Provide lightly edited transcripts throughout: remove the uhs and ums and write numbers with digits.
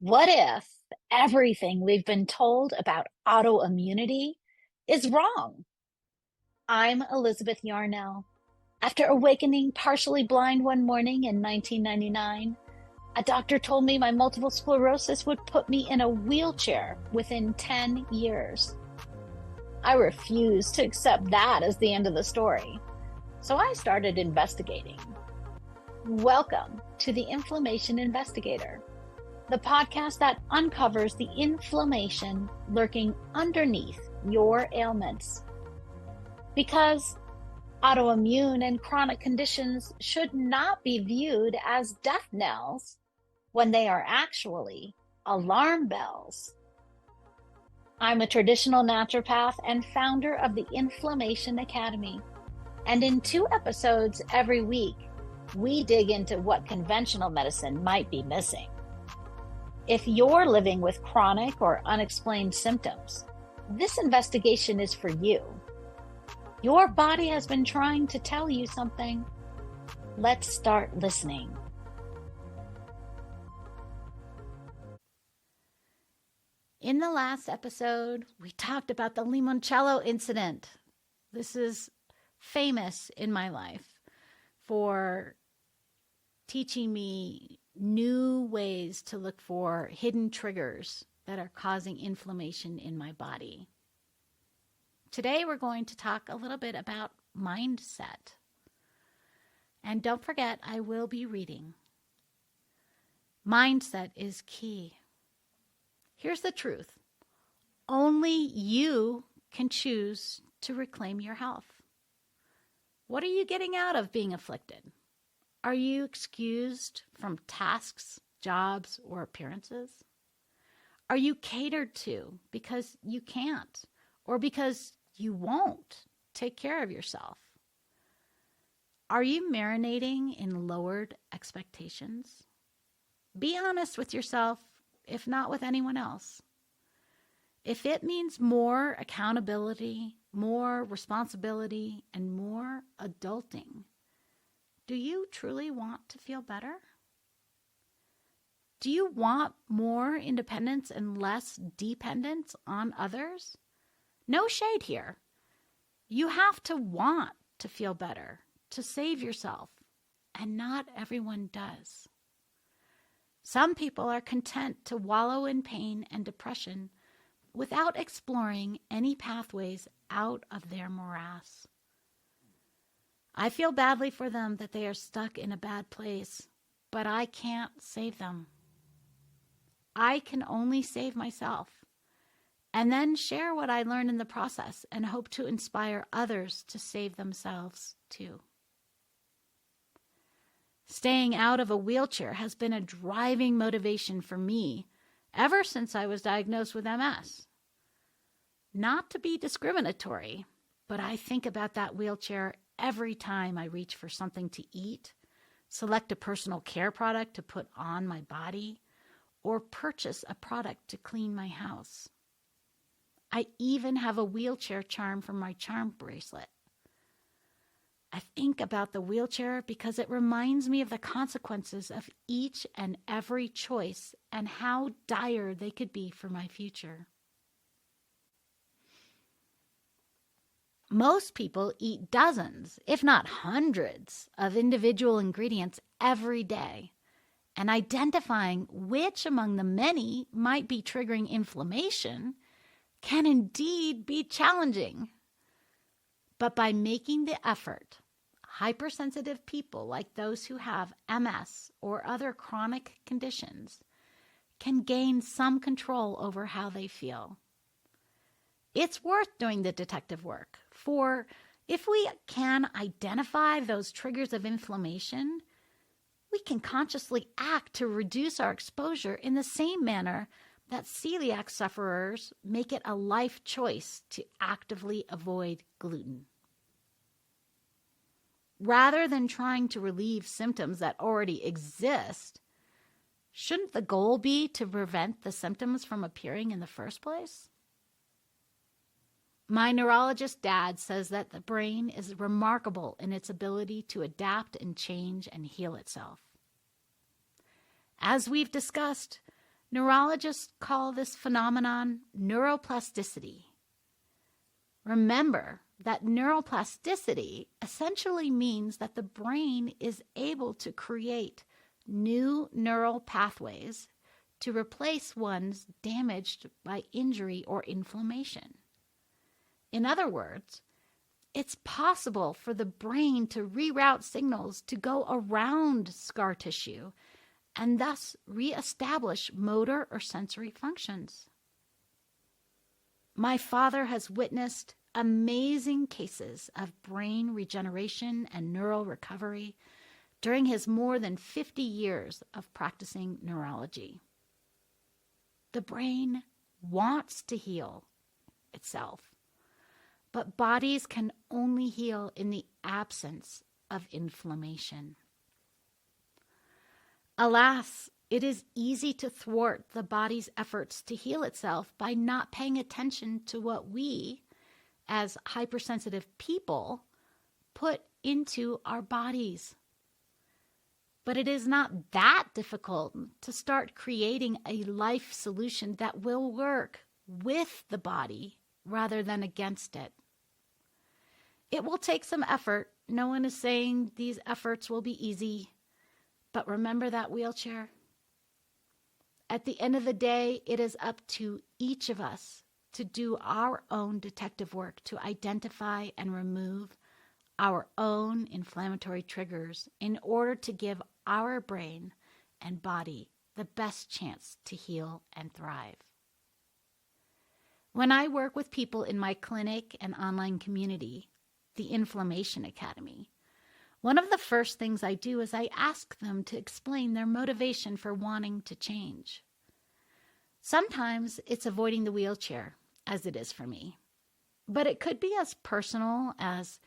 What if everything we've been told about autoimmunity is wrong? I'm Elizabeth Yarnell. After awakening partially blind one morning in 1999, a doctor told me my multiple sclerosis would put me in a wheelchair within 10 years. I refused to accept that as the end of the story, so I started investigating. Welcome to the Inflammation Investigator, the podcast that uncovers the inflammation lurking underneath your ailments. Because autoimmune and chronic conditions should not be viewed as death knells when they are actually alarm bells. I'm a traditional naturopath and founder of the Inflammation Academy. And in 2 episodes every week, we dig into what conventional medicine might be missing. If you're living with chronic or unexplained symptoms, this investigation is for you. Your body has been trying to tell you something. Let's start listening. In the last episode, we talked about the limoncello incident. This is famous in my life for teaching me new ways to look for hidden triggers that are causing inflammation in my body. Today, we're going to talk a little bit about mindset. And don't forget, I will be reading. Mindset is key. Here's the truth. Only you can choose to reclaim your health. What are you getting out of being afflicted? Are you excused from tasks, jobs, or appearances? Are you catered to because you can't or because you won't take care of yourself? Are you marinating in lowered expectations? Be honest with yourself, if not with anyone else. If it means more accountability, more responsibility, and more adulting, do you truly want to feel better? Do you want more independence and less dependence on others? No shade here. You have to want to feel better, to save yourself, and not everyone does. Some people are content to wallow in pain and depression without exploring any pathways out of their morass. I feel badly for them that they are stuck in a bad place, but I can't save them. I can only save myself, and then share what I learned in the process and hope to inspire others to save themselves too. Staying out of a wheelchair has been a driving motivation for me ever since I was diagnosed with MS. Not to be discriminatory, but I think about that wheelchair every time I reach for something to eat, select a personal care product to put on my body, or purchase a product to clean my house. I even have a wheelchair charm from my charm bracelet. I think about the wheelchair because it reminds me of the consequences of each and every choice and how dire they could be for my future. Most people eat dozens, if not hundreds, of individual ingredients every day, and identifying which among the many might be triggering inflammation can indeed be challenging. But by making the effort, hypersensitive people like those who have MS or other chronic conditions can gain some control over how they feel. It's worth doing the detective work, for if we can identify those triggers of inflammation, we can consciously act to reduce our exposure in the same manner that celiac sufferers make it a life choice to actively avoid gluten. Rather than trying to relieve symptoms that already exist, shouldn't the goal be to prevent the symptoms from appearing in the first place? My neurologist dad says that the brain is remarkable in its ability to adapt and change and heal itself. As we've discussed, Neurologists call this phenomenon neuroplasticity. Remember that neuroplasticity essentially means that the brain is able to create new neural pathways to replace ones damaged by injury or inflammation. In other words, it's possible for the brain to reroute signals to go around scar tissue and thus reestablish motor or sensory functions. My father has witnessed amazing cases of brain regeneration and neural recovery during his more than 50 years of practicing neurology. The brain wants to heal itself, but bodies can only heal in the absence of inflammation. Alas, it is easy to thwart the body's efforts to heal itself by not paying attention to what we, as hypersensitive people, put into our bodies. But it is not that difficult to start creating a life solution that will work with the body rather than against it. It will take some effort. No one is saying these efforts will be easy. But remember that wheelchair? At the end of the day, it is up to each of us to do our own detective work to identify and remove our own inflammatory triggers in order to give our brain and body the best chance to heal and thrive. When I work with people in my clinic and online community, the Inflammation Academy, one of the first things I do is I ask them to explain their motivation for wanting to change. Sometimes it's avoiding the wheelchair, as it is for me. But it could be as personal as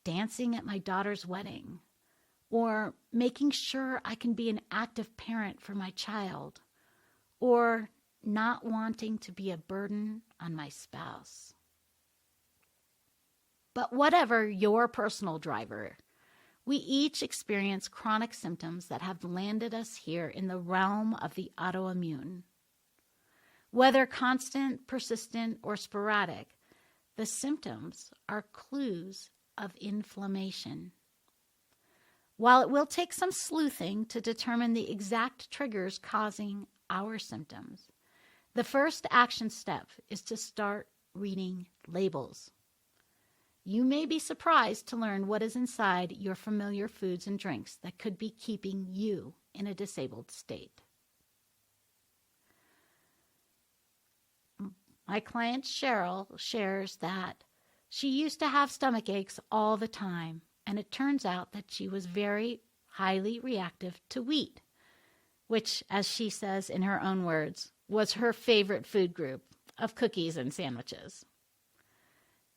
dancing at my daughter's wedding, or making sure I can be an active parent for my child, or not wanting to be a burden on my spouse. But whatever your personal driver, we each experience chronic symptoms that have landed us here in the realm of the autoimmune. Whether constant, persistent, or sporadic, the symptoms are clues of inflammation. While it will take some sleuthing to determine the exact triggers causing our symptoms, the first action step is to start reading labels. You may be surprised to learn what is inside your familiar foods and drinks that could be keeping you in a disabled state. My client Cheryl shares that she used to have stomach aches all the time, and it turns out that she was very highly reactive to wheat, which, as she says in her own words, was her favorite food group of cookies and sandwiches.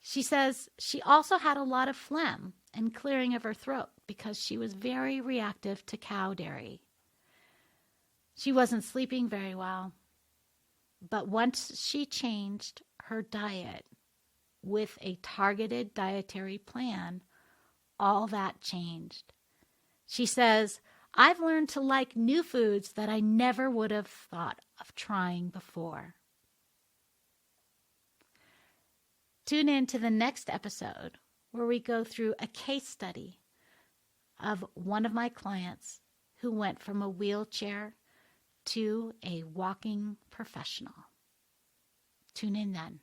She says she also had a lot of phlegm and clearing of her throat because she was very reactive to cow dairy. She wasn't sleeping very well, but once she changed her diet with a targeted dietary plan, all that changed. She says, I've learned to like new foods that I never would have thought of trying before. Tune in to the next episode where we go through a case study of one of my clients who went from a wheelchair to a walking professional. Tune in then.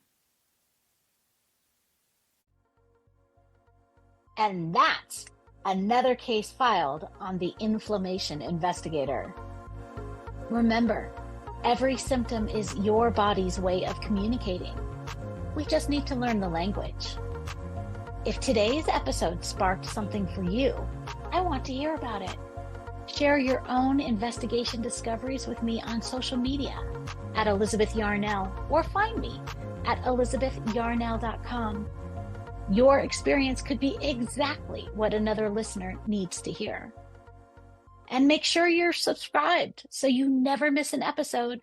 And that's another case filed on the Inflammation Investigator. Remember, every symptom is your body's way of communicating. We just need to learn the language. If today's episode sparked something for you, I want to hear about it. Share your own investigation discoveries with me on social media at Elizabeth Yarnell, or find me at elizabethyarnell.com. Your experience could be exactly what another listener needs to hear. And make sure you're subscribed so you never miss an episode.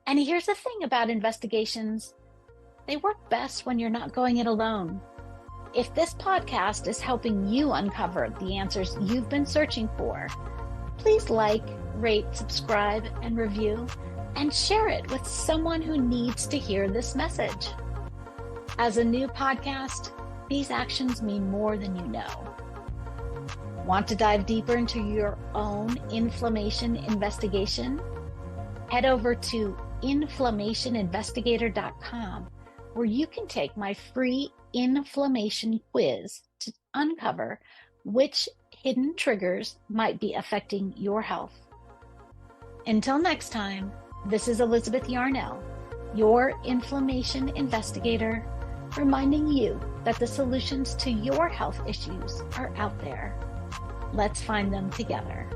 And here's the thing about investigations. They work best when you're not going it alone. If this podcast is helping you uncover the answers you've been searching for, please like, rate, subscribe, and review. and share it with someone who needs to hear this message. As a new podcast, these actions mean more than you know. Want to dive deeper into your own inflammation investigation? Head over to inflammationinvestigator.com, where you can take my free inflammation quiz to uncover which hidden triggers might be affecting your health. Until next time, this is Elizabeth Yarnell, your inflammation investigator, reminding you that the solutions to your health issues are out there. Let's find them together.